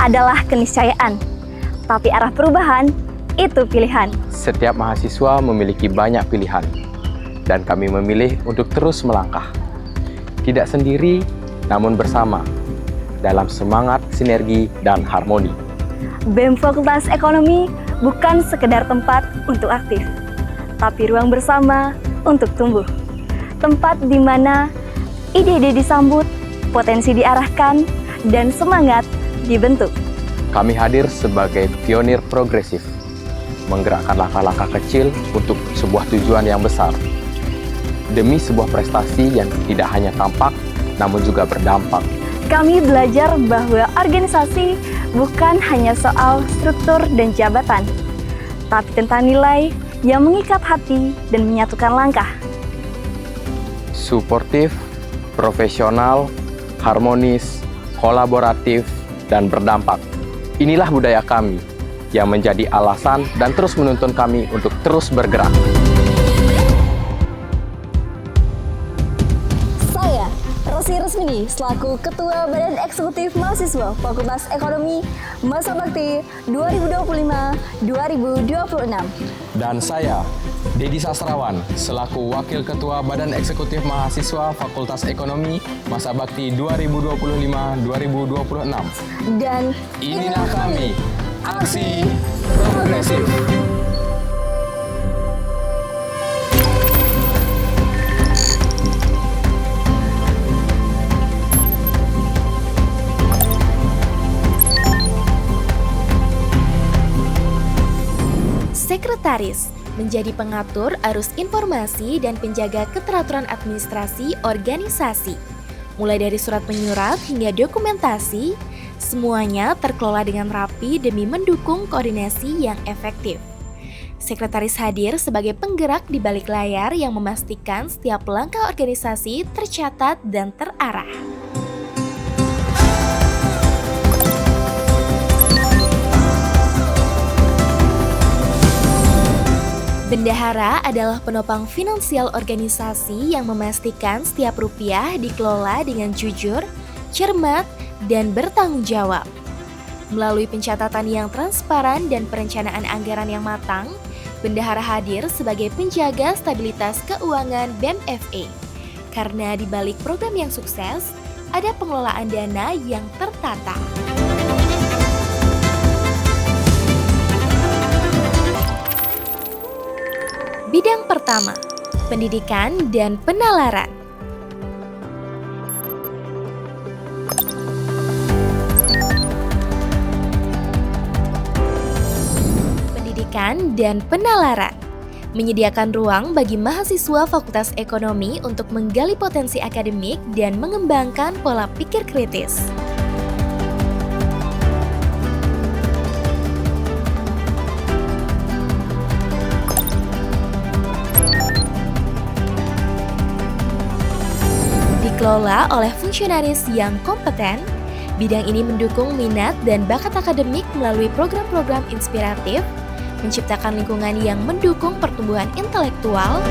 adalah keniscayaan, tapi arah perubahan itu pilihan. Setiap mahasiswa memiliki banyak pilihan, dan kami memilih untuk terus melangkah. Tidak sendiri, namun bersama, dalam semangat sinergi dan harmoni. BEM Fakultas Ekonomi bukan sekedar tempat untuk aktif, tapi ruang bersama untuk tumbuh. Tempat di mana ide-ide disambut, potensi diarahkan, dan semangat dibentuk. Kami hadir sebagai pionir progresif, menggerakkan langkah-langkah kecil untuk sebuah tujuan yang besar. Demi sebuah prestasi yang tidak hanya tampak, namun juga berdampak. Kami belajar bahwa organisasi bukan hanya soal struktur dan jabatan, tapi tentang nilai yang mengikat hati dan menyatukan langkah. Suportif, profesional, harmonis, kolaboratif, dan berdampak. Inilah budaya kami yang menjadi alasan dan terus menuntun kami untuk terus bergerak. Saya, Rosi Resmini, selaku Ketua Badan Eksekutif Mahasiswa Fakultas Ekonomi Masa Bakti 2025-2026. Dan saya, Dedi Sastrawan, selaku Wakil Ketua Badan Eksekutif Mahasiswa Fakultas Ekonomi Masa Bakti 2025-2026. Dan Inilah kami, Aksi Progresif. Sekretaris menjadi pengatur arus informasi dan penjaga keteraturan administrasi organisasi. Mulai dari surat menyurat hingga dokumentasi, semuanya terkelola dengan rapi demi mendukung koordinasi yang efektif. Sekretaris hadir sebagai penggerak di balik layar yang memastikan setiap langkah organisasi tercatat dan terarah. Bendahara adalah penopang finansial organisasi yang memastikan setiap rupiah dikelola dengan jujur, cermat, dan bertanggung jawab. Melalui pencatatan yang transparan dan perencanaan anggaran yang matang, bendahara hadir sebagai penjaga stabilitas keuangan BEM FE. Karena di balik program yang sukses, ada pengelolaan dana yang tertata. Bidang pertama, pendidikan dan penalaran. Pendidikan dan penalaran menyediakan ruang bagi mahasiswa Fakultas Ekonomi untuk menggali potensi akademik dan mengembangkan pola pikir kritis. Dikelola oleh fungsionaris yang kompeten, bidang ini mendukung minat dan bakat akademik melalui program-program inspiratif, menciptakan lingkungan yang mendukung pertumbuhan intelektual,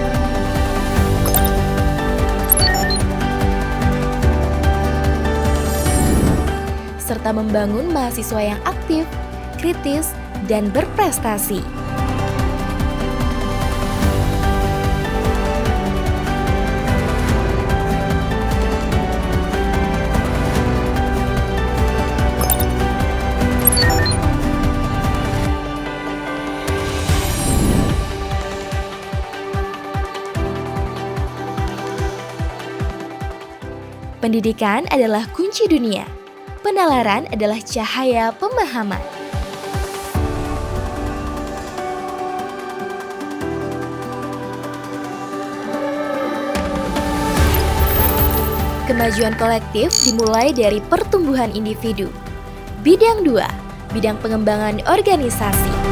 serta membangun mahasiswa yang aktif, kritis, dan berprestasi. Pendidikan adalah kunci dunia. Penalaran adalah cahaya pemahaman. Kemajuan kolektif dimulai dari pertumbuhan individu. Bidang 2, bidang pengembangan organisasi.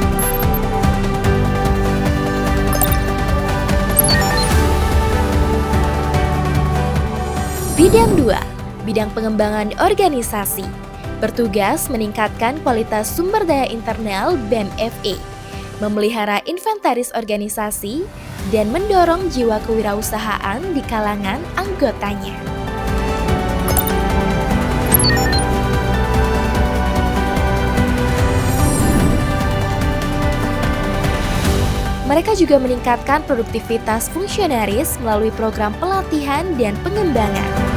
Bidang 2, bidang pengembangan organisasi, bertugas meningkatkan kualitas sumber daya internal BEM FE, memelihara inventaris organisasi, dan mendorong jiwa kewirausahaan di kalangan anggotanya. Mereka juga meningkatkan produktivitas fungsionaris melalui program pelatihan dan pengembangan.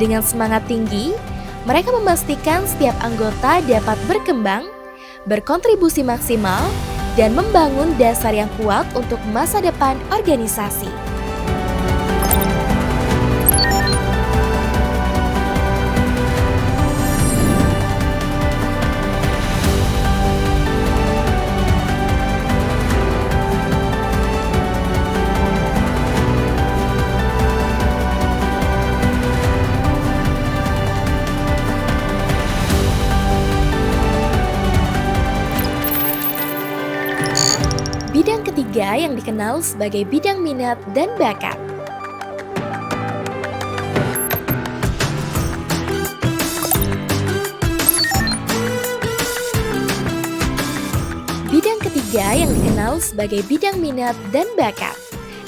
Dengan semangat tinggi, mereka memastikan setiap anggota dapat berkembang, berkontribusi maksimal, dan membangun dasar yang kuat untuk masa depan organisasi. Bidang ketiga yang dikenal sebagai bidang minat dan bakat. Bidang ketiga yang dikenal sebagai bidang minat dan bakat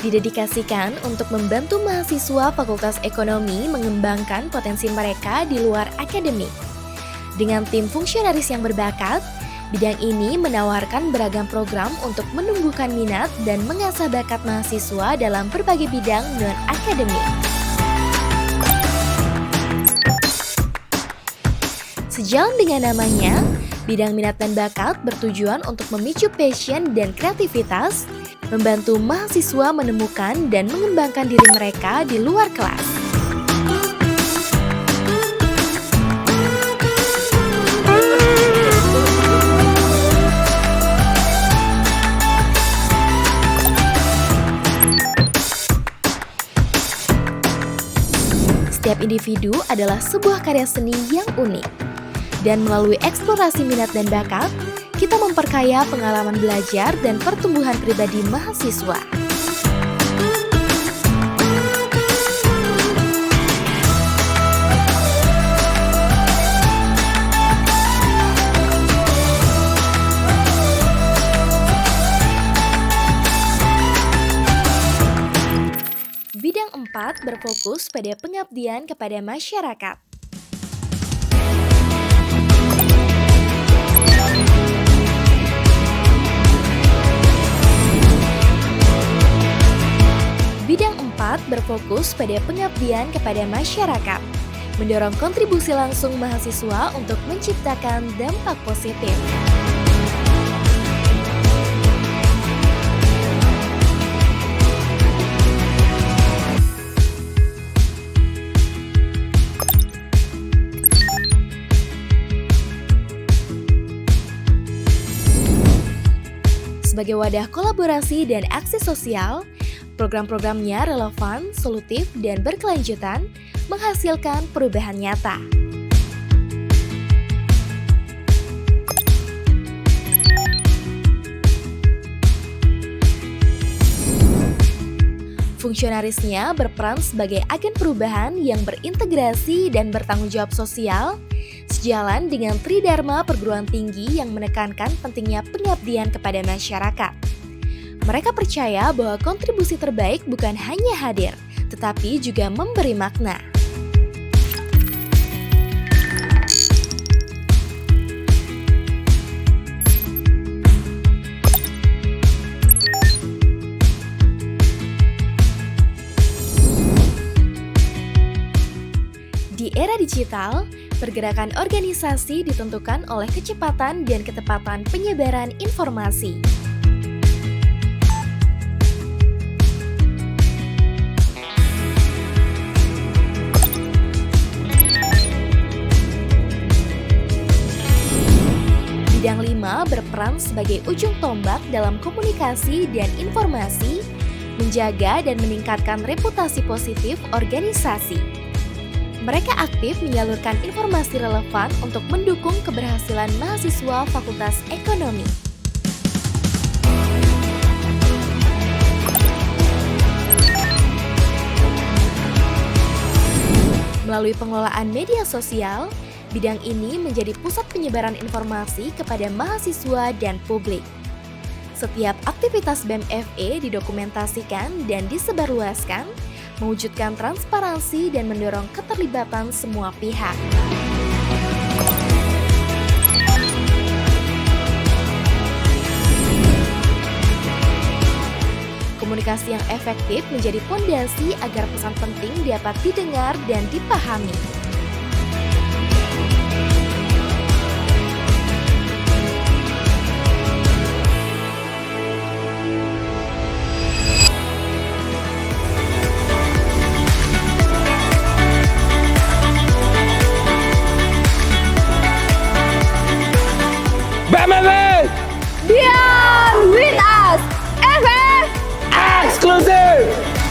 didedikasikan untuk membantu mahasiswa Fakultas Ekonomi mengembangkan potensi mereka di luar akademik. Dengan tim fungsionaris yang berbakat, bidang ini menawarkan beragam program untuk menumbuhkan minat dan mengasah bakat mahasiswa dalam berbagai bidang non-akademik. Sejalan dengan namanya, bidang minat dan bakat bertujuan untuk memicu passion dan kreativitas, membantu mahasiswa menemukan dan mengembangkan diri mereka di luar kelas. Setiap individu adalah sebuah karya seni yang unik. Dan melalui eksplorasi minat dan bakat, kita memperkaya pengalaman belajar dan pertumbuhan pribadi mahasiswa. Bidang 4 berfokus pada pengabdian kepada masyarakat. Bidang 4 berfokus pada pengabdian kepada masyarakat, mendorong kontribusi langsung mahasiswa untuk menciptakan dampak positif. Sebagai wadah kolaborasi dan aksi sosial, program-programnya relevan, solutif, dan berkelanjutan, menghasilkan perubahan nyata. Fungsionarisnya berperan sebagai agen perubahan yang berintegrasi dan bertanggung jawab sosial, sejalan dengan Tridharma perguruan tinggi yang menekankan pentingnya pengabdian kepada masyarakat. Mereka percaya bahwa kontribusi terbaik bukan hanya hadir, tetapi juga memberi makna. Di era digital, pergerakan organisasi ditentukan oleh kecepatan dan ketepatan penyebaran informasi. Bidang 5 berperan sebagai ujung tombak dalam komunikasi dan informasi, menjaga dan meningkatkan reputasi positif organisasi. Mereka aktif menyalurkan informasi relevan untuk mendukung keberhasilan mahasiswa Fakultas Ekonomi. Melalui pengelolaan media sosial, bidang ini menjadi pusat penyebaran informasi kepada mahasiswa dan publik. Setiap aktivitas BEM FE didokumentasikan dan disebarluaskan, mewujudkan transparansi dan mendorong keterlibatan semua pihak. Komunikasi yang efektif menjadi fondasi agar pesan penting dapat didengar dan dipahami. BMF Beyond with us, FF! Exclusive!